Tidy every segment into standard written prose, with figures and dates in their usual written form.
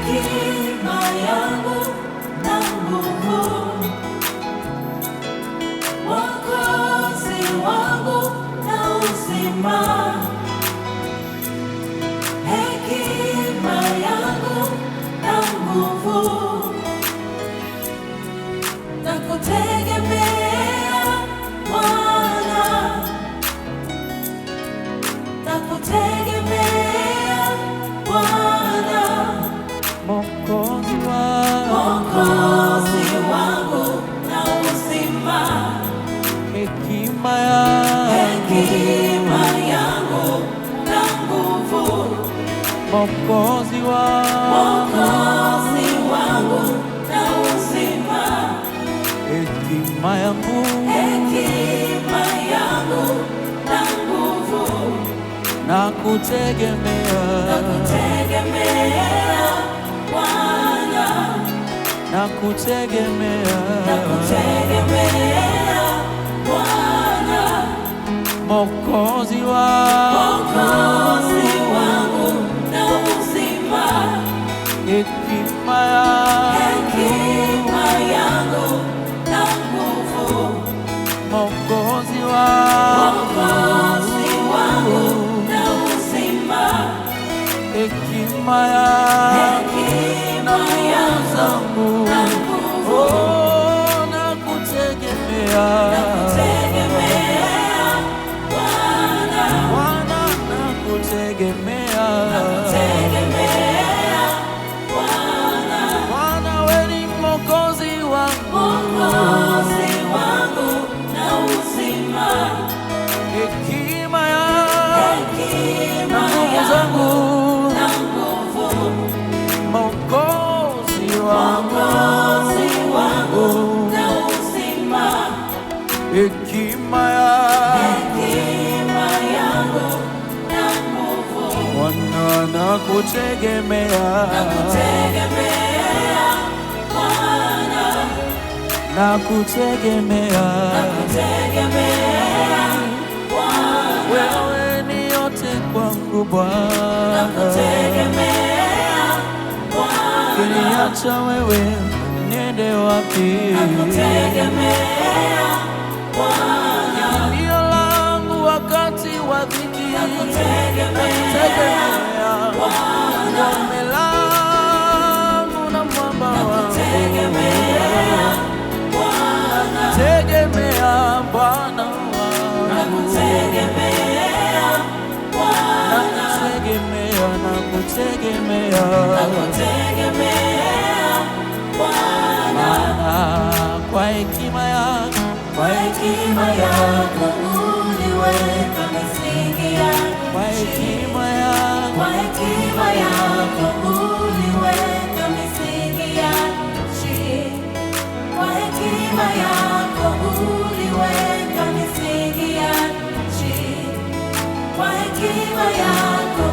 hekima yangu na nguvu, Mwokozi wangu na uzima. Hekima yangu na nguvu, nakutegemea Bwana, nakutegemea Bwana. Mwokozi wangu na uzima. hekima yangu na nguvu, Mwokozi wangu na uzima. hekima yangu na nguvu, nakutegemea Bwana, nakutegemea Bwana. Mwokozi wangu na uzima. hekima yangu na nguvu, Mwokozi wangu na uzima. hekima yangu na nguvu, oh, nakutegemea Bwana, Bwana, nakutegemea Bwana, wewe ni Mwokozi wangu na uzima. hekima yangu na nguvu, Mwokozi wangu na uzima. hekima yangu na nguvu, Bwana, nakutegemea Bwana, nakutegemea Bwana. wewe ni yote kwangu Bwana, kiniacha wewe niende wapi? Ndio langu wakati wa dhiki, nakutegemea ngome langu na mwamba wangu, tegemea Bwana wangu, nakutegemea Bwana, kwa hekima yako uliweka misingi ya kwa nchi. hekima yako Kwa hekima yako uliweka misingi ya nchi. Kwa hekima yako uliweka misingi ya nchi. Kwa hekima yako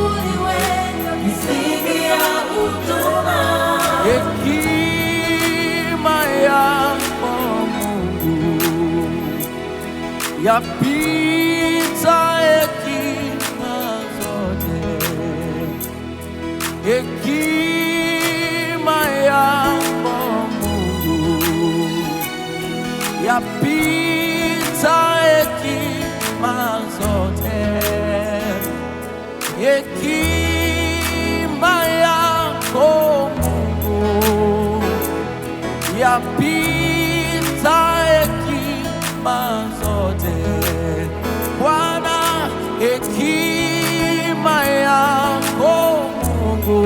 uliweka misingi ya huduma. hekima yako Mungu yapita hekima zote, hekima yako Mungu yapita hekima zote, hekima yako Mungu yapita hekima zote. Bwana, hekima yako Mungu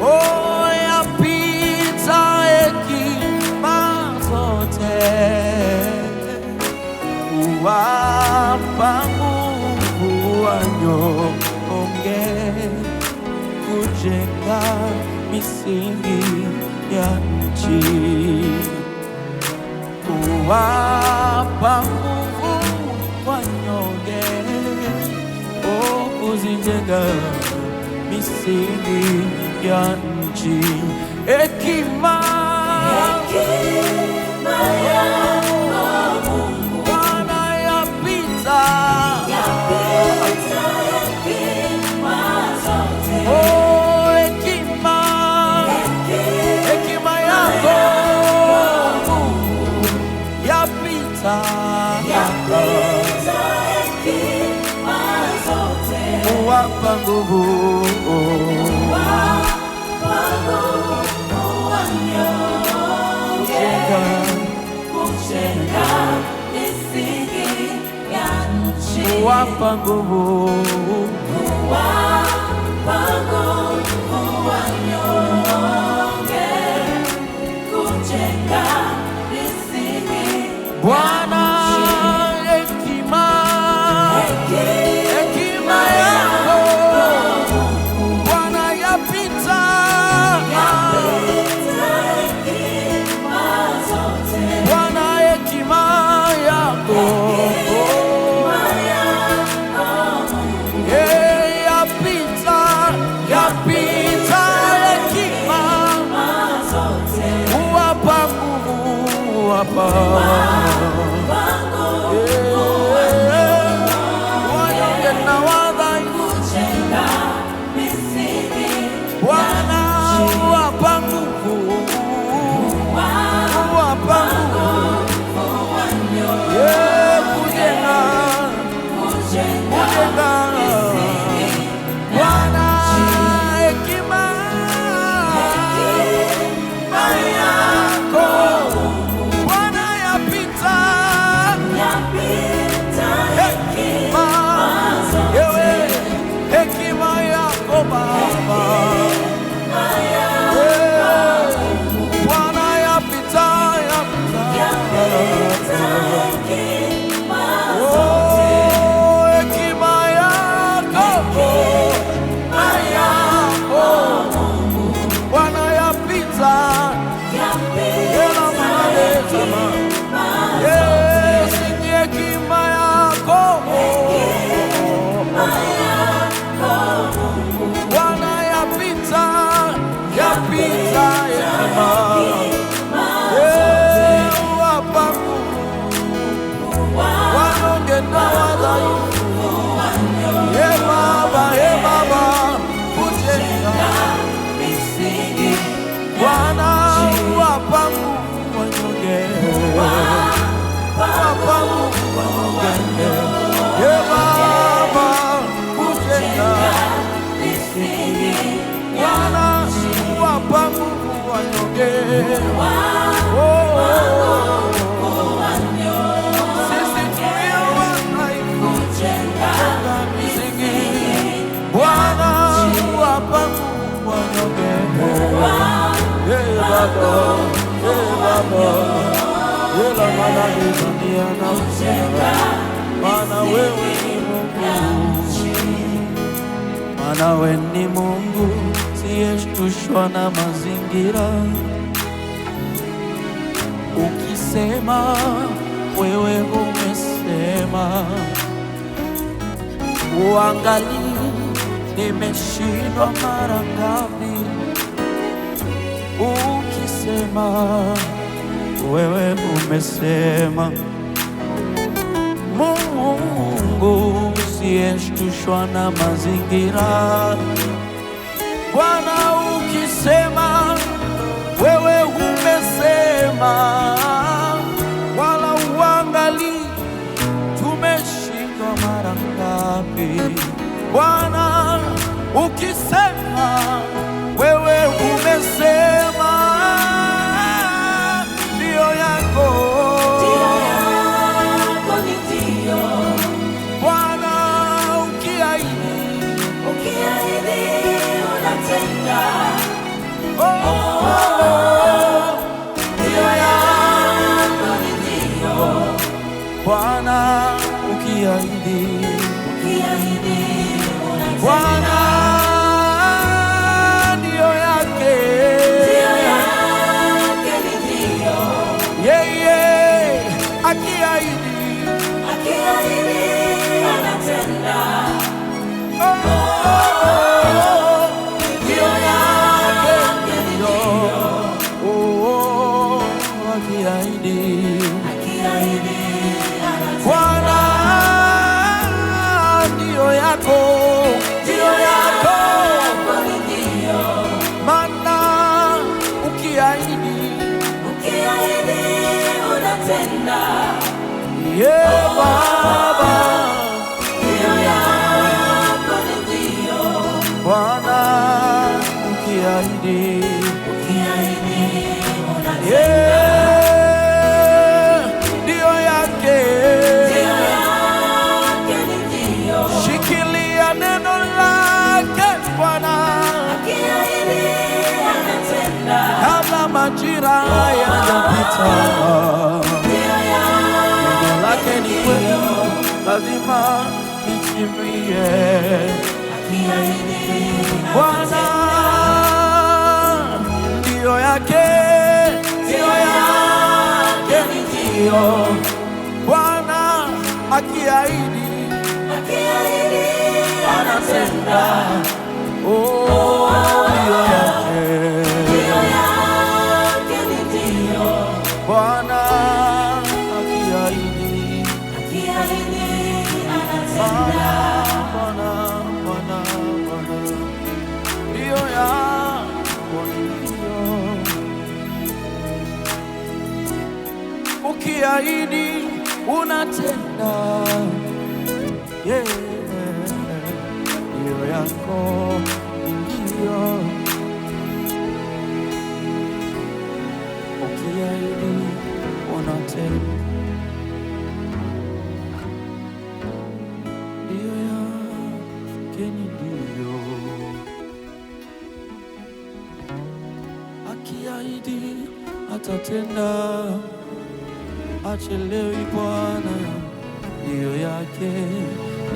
oh, yapita hekima zote, kuwapa nguvu wanyonge, kujenga misingi ya nchi, kuwapa nguvu wanyonge, oh, kuzijenga misingi ya nchi. Hekima yako Bwana yapita hekima zote. oh, hekima huwapa nguvu. Kujenga misingi ya nchi. Huwapa nguvu. Huwapa nguvu wanyonge. Kujenga misingi ya Bwana, nchi. hekima yako Bwana yapita hekima zote. Bwana, hekima yako yapita hekima zote. Huwapa nguvu, huwapa wanyonge na wadhaifu. Bwana, huwapa nguvu, huwapa nguvu. Kujenga Bwana, hekima yako Bwana yapita hekima, hekima yako Baba, Bwana yapita Maana wewe ni Mungu, maana wewe ni Mungu siyeshtushwa na mazingira. Ukisema wewe umesema, uangalie nimeshindwa mara ngapi. Ukisema wewe umesema, Mungu siyeshtushwa na mazingira. Bwana, ukisema wewe umesema, wala uangali tumeshindwa mara ngapi. Bwana, ukisema wewe umesema, ndio yako ni ndio. Bwana, ukiahidi unatenda. Ndio yako ni ndio. Bwana, ukiahidi unatenda. Bwana, ndio yake ni ndio. yeye akiahidi anatenda. ndio yake ndio akiahidi Bwana, ndio yako maana ukiahidi unatenda. Baba, Ndio yako ni ndio. ukiahidi, ndio yake. Shikilia neno lake Bwana, kabla majira yanapita. Neno lake ni kweli, lazima litimie. Bwana ndio yake, ndio yake, ndio Bwana akiahidi anatenda. Oh, ndio yake, Bwana akiahidi anatenda. Bwana ndio yako, ndio ukiahidi unatenda. Ndio yako, ndio ukiahidi unatenda. Ndio yake, ndio akiahidi atatenda, achelewi Bwana. Ndio yake,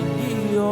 ndio